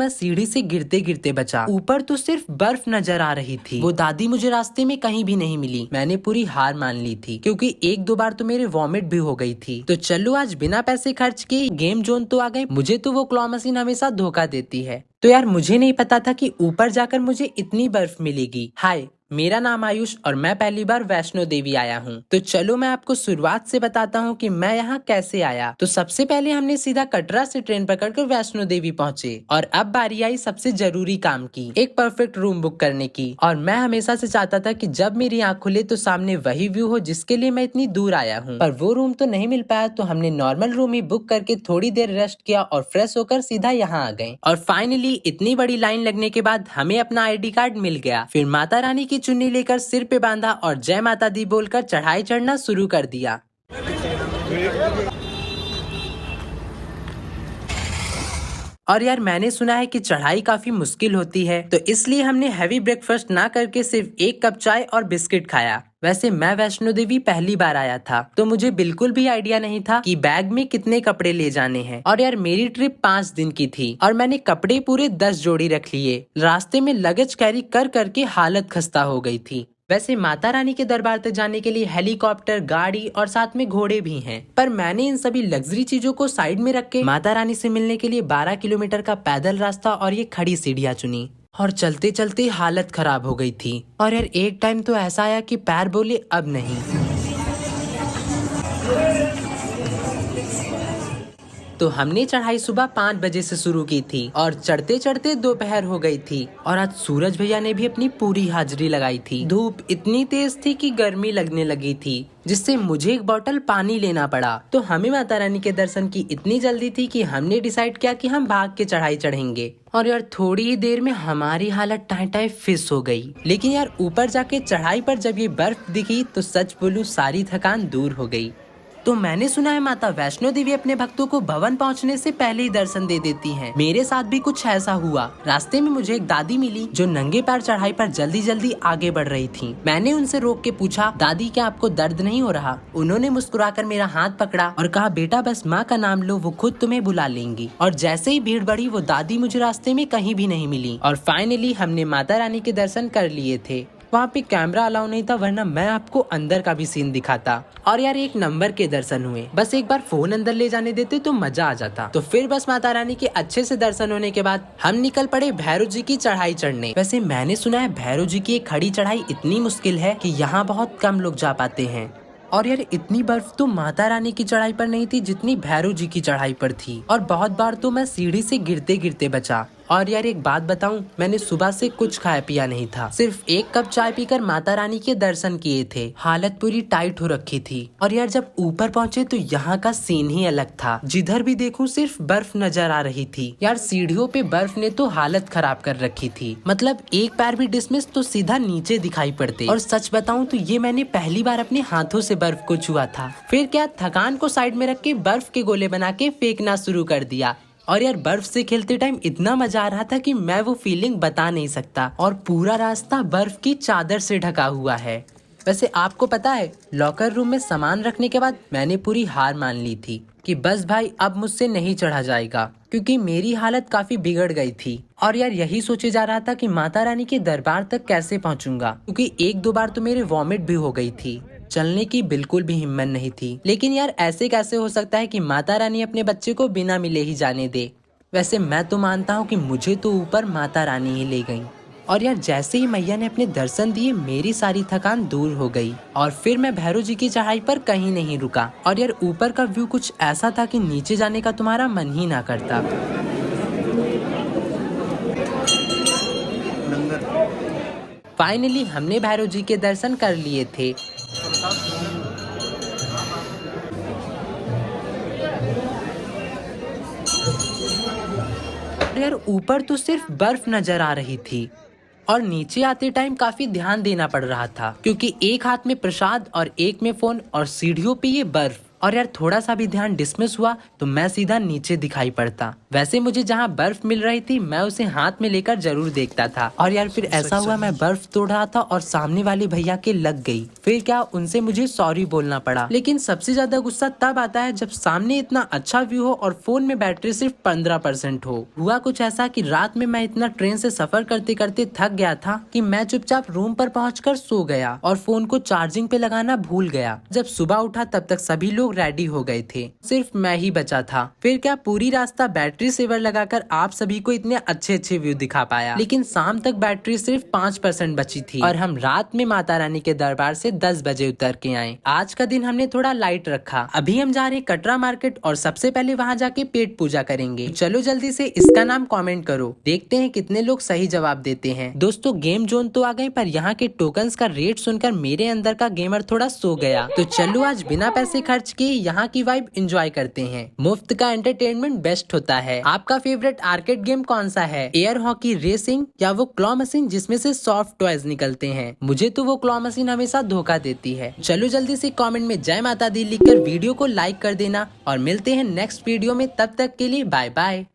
मैं सीढ़ी से गिरते गिरते बचा। ऊपर तो सिर्फ बर्फ नजर आ रही थी। वो दादी मुझे रास्ते में कहीं भी नहीं मिली। मैंने पूरी हार मान ली थी क्योंकि एक दो बार तो मेरे वॉमिट भी हो गई थी। तो चलो आज बिना पैसे खर्च किए गेम जोन तो आ गए। मुझे तो वो क्लॉ मशीन हमेशा धोखा देती है। तो यार मुझे नहीं पता था कि ऊपर जाकर मुझे इतनी बर्फ मिलेगी। हाय, मेरा नाम आयुष और मैं पहली बार वैष्णो देवी आया हूँ। तो चलो मैं आपको शुरुआत से बताता हूँ कि मैं यहाँ कैसे आया। तो सबसे पहले हमने सीधा कटरा से ट्रेन पकड़कर वैष्णो देवी पहुँचे और अब बारी आई सबसे जरूरी काम की, एक परफेक्ट रूम बुक करने की। और मैं हमेशा से चाहता था कि जब मेरी आँख खुले तो सामने वही व्यू हो जिसके लिए मैं इतनी दूर आया हूँ। पर वो रूम तो नहीं मिल पाया, तो हमने नॉर्मल रूम ही बुक करके थोड़ी देर रेस्ट किया और फ्रेश होकर सीधा यहाँ आ गए। और फाइनली इतनी बड़ी लाइन लगने के बाद हमें अपना ID कार्ड मिल गया। फिर माता रानी की चुन्नी लेकर सिर पे बांधा और जय माता दी बोलकर चढ़ाई चढ़ना शुरू कर दिया। और यार मैंने सुना है कि चढ़ाई काफी मुश्किल होती है, तो इसलिए हमने हैवी ब्रेकफास्ट ना करके सिर्फ एक कप चाय और बिस्किट खाया। वैसे मैं वैष्णो देवी पहली बार आया था, तो मुझे बिल्कुल भी आइडिया नहीं था कि बैग में कितने कपड़े ले जाने हैं। और यार मेरी ट्रिप 5 दिन की थी और मैंने कपड़े पूरे 10 जोड़ी रख लिए। रास्ते में लगेज कैरी कर करके हालत खस्ता हो गई थी। वैसे माता रानी के दरबार तक जाने के लिए हेलीकॉप्टर, गाड़ी और साथ में घोड़े भी हैं, पर मैंने इन सभी लग्जरी चीजों को साइड में रख के माता रानी से मिलने के लिए 12 किलोमीटर का पैदल रास्ता और ये खड़ी सीढ़ियाँ चुनी। और चलते चलते हालत खराब हो गई थी। और यार एक टाइम तो ऐसा आया कि पैर बोले अब नहीं। तो हमने चढ़ाई सुबह 5 बजे से शुरू की थी और चढ़ते चढ़ते दोपहर हो गई थी। और आज सूरज भैया ने भी अपनी पूरी हाजिरी लगाई थी। धूप इतनी तेज थी कि गर्मी लगने लगी थी, जिससे मुझे एक बोतल पानी लेना पड़ा। तो हमें माता रानी के दर्शन की इतनी जल्दी थी कि हमने डिसाइड किया कि हम भाग के चढ़ाई चढ़ेंगे। और यार थोड़ी ही देर में हमारी हालत टाई टाई फिस हो गई। लेकिन यार ऊपर जाके चढ़ाई पर जब ये बर्फ दिखी तो सच बोलूं सारी थकान दूर हो गई। तो मैंने सुना है माता वैष्णो देवी अपने भक्तों को भवन पहुंचने से पहले ही दर्शन दे देती हैं। मेरे साथ भी कुछ ऐसा हुआ। रास्ते में मुझे एक दादी मिली जो नंगे पैर चढ़ाई पर जल्दी जल्दी आगे बढ़ रही थी। मैंने उनसे रोक के पूछा, दादी क्या आपको दर्द नहीं हो रहा? उन्होंने मुस्कुराकर मेरा हाथ पकड़ा और कहा, बेटा बस माँ का नाम लो, वो खुद तुम्हें बुला लेंगी। और जैसे ही भीड़ बढ़ी वो दादी मुझे रास्ते में कहीं भी नहीं मिली। और फाइनली हमने माता रानी के दर्शन कर लिए थे। वहाँ पे कैमरा अलाउ नहीं था, वरना मैं आपको अंदर का भी सीन दिखाता। और यार एक नंबर के दर्शन हुए। बस एक बार फोन अंदर ले जाने देते तो मजा आ जाता। तो फिर बस माता रानी के अच्छे से दर्शन होने के बाद हम निकल पड़े भैरव जी की चढ़ाई चढ़ने। वैसे मैंने सुना है भैरव जी की एक खड़ी चढ़ाई इतनी मुश्किल है कि यहाँ बहुत कम लोग जा पाते हैं। और यार इतनी बर्फ तो माता रानी की चढ़ाई पर नहीं थी जितनी भैरव जी की चढ़ाई पर थी। और बहुत बार तो मैं सीढ़ी से गिरते गिरते बचा। और यार एक बात बताऊं, मैंने सुबह से कुछ खाया पिया नहीं था, सिर्फ एक कप चाय पीकर माता रानी के दर्शन किए थे। हालत पूरी टाइट हो रखी थी। और यार जब ऊपर पहुंचे तो यहाँ का सीन ही अलग था। जिधर भी देखूं सिर्फ बर्फ नजर आ रही थी। यार सीढ़ियों पे बर्फ ने तो हालत खराब कर रखी थी। मतलब एक पैर भी डिसमिस तो सीधा नीचे दिखाई पड़ते। और सच बताऊं तो ये मैंने पहली बार अपने हाथों से बर्फ को छुआ था। फिर क्या, थकान को साइड में रख के बर्फ के गोले बना के फेंकना शुरू कर दिया। और यार बर्फ से खेलते टाइम इतना मजा आ रहा था कि मैं वो फीलिंग बता नहीं सकता। और पूरा रास्ता बर्फ की चादर से ढका हुआ है। वैसे आपको पता है, लॉकर रूम में सामान रखने के बाद मैंने पूरी हार मान ली थी कि बस भाई अब मुझसे नहीं चढ़ा जाएगा, क्योंकि मेरी हालत काफी बिगड़ गई थी। और यार यही सोचे जा रहा था कि माता रानी के दरबार तक कैसे पहुंचूंगा, क्योंकि एक दो बार तो मेरे वॉमिट भी हो गई थी। चलने की बिल्कुल भी हिम्मत नहीं थी। लेकिन यार ऐसे कैसे हो सकता है कि माता रानी अपने बच्चे को बिना मिले ही जाने दे। वैसे मैं तो मानता हूँ कि मुझे तो ऊपर माता रानी ही ले गई। और यार जैसे ही मैया ने अपने दर्शन दिए मेरी सारी थकान दूर हो गई। और फिर मैं भैरव जी की चढ़ाई पर कहीं नहीं रुका। और यार ऊपर का व्यू कुछ ऐसा था कि नीचे जाने का तुम्हारा मन ही ना करता। फाइनली हमने भैरव जी के दर्शन कर लिए थे। यार ऊपर तो सिर्फ बर्फ नजर आ रही थी और नीचे आते टाइम काफी ध्यान देना पड़ रहा था, क्योंकि एक हाथ में प्रसाद और एक में फोन और सीढ़ियों पे ये बर्फ। और यार थोड़ा सा भी ध्यान डिसमिस हुआ तो मैं सीधा नीचे दिखाई पड़ता। वैसे मुझे जहाँ बर्फ मिल रही थी मैं उसे हाथ में लेकर जरूर देखता था। और यार फिर ऐसा हुआ मैं बर्फ तोड़ रहा था और सामने वाले भैया के लग गई। फिर क्या उनसे मुझे सॉरी बोलना पड़ा। लेकिन सबसे ज्यादा गुस्सा तब आता है जब सामने इतना अच्छा व्यू हो और फोन में बैटरी सिर्फ 15% हो। हुआ कुछ ऐसा कि रात में मैं इतना ट्रेन से सफर करते करते थक गया था कि मैं चुपचाप रूम पर पहुंचकर सो गया और फोन को चार्जिंग पे लगाना भूल गया। जब सुबह उठा तब तक सभी लोग रेडी हो गए थे, सिर्फ मैं ही बचा था। फिर क्या पूरी रास्ता बैटरी सेवर लगाकर आप सभी को इतने अच्छे अच्छे व्यू दिखा पाया। लेकिन शाम तक बैटरी सिर्फ 5% बची थी और हम रात में माता रानी के दरबार से 10 बजे उतर के आए। आज का दिन हमने थोड़ा लाइट रखा। अभी हम जा रहे हैं कटरा मार्केट और सबसे पहले वहाँ जाके पेट पूजा करेंगे। चलो जल्दी से इसका नाम कमेंट करो, देखते हैं कितने लोग सही जवाब देते हैं। दोस्तों गेम जोन तो आ गए पर यहाँ के टोकन्स का रेट सुनकर मेरे अंदर का गेमर थोड़ा सो गया। तो चलो आज बिना पैसे खर्च किए यहाँ की वाइब एंजॉय करते हैं। मुफ्त का एंटरटेनमेंट बेस्ट होता है। आपका फेवरेट आर्केड गेम कौन सा है? एयर हॉकी, रेसिंग या वो क्लॉ मशीन जिसमें से सॉफ्ट टॉयज निकलते हैं? मुझे तो वो क्लॉ मशीन हमेशा धोखा देती है। चलो जल्दी से कमेंट में जय माता दी लिखकर वीडियो को लाइक कर देना और मिलते हैं नेक्स्ट वीडियो में। तब तक के लिए बाय बाय।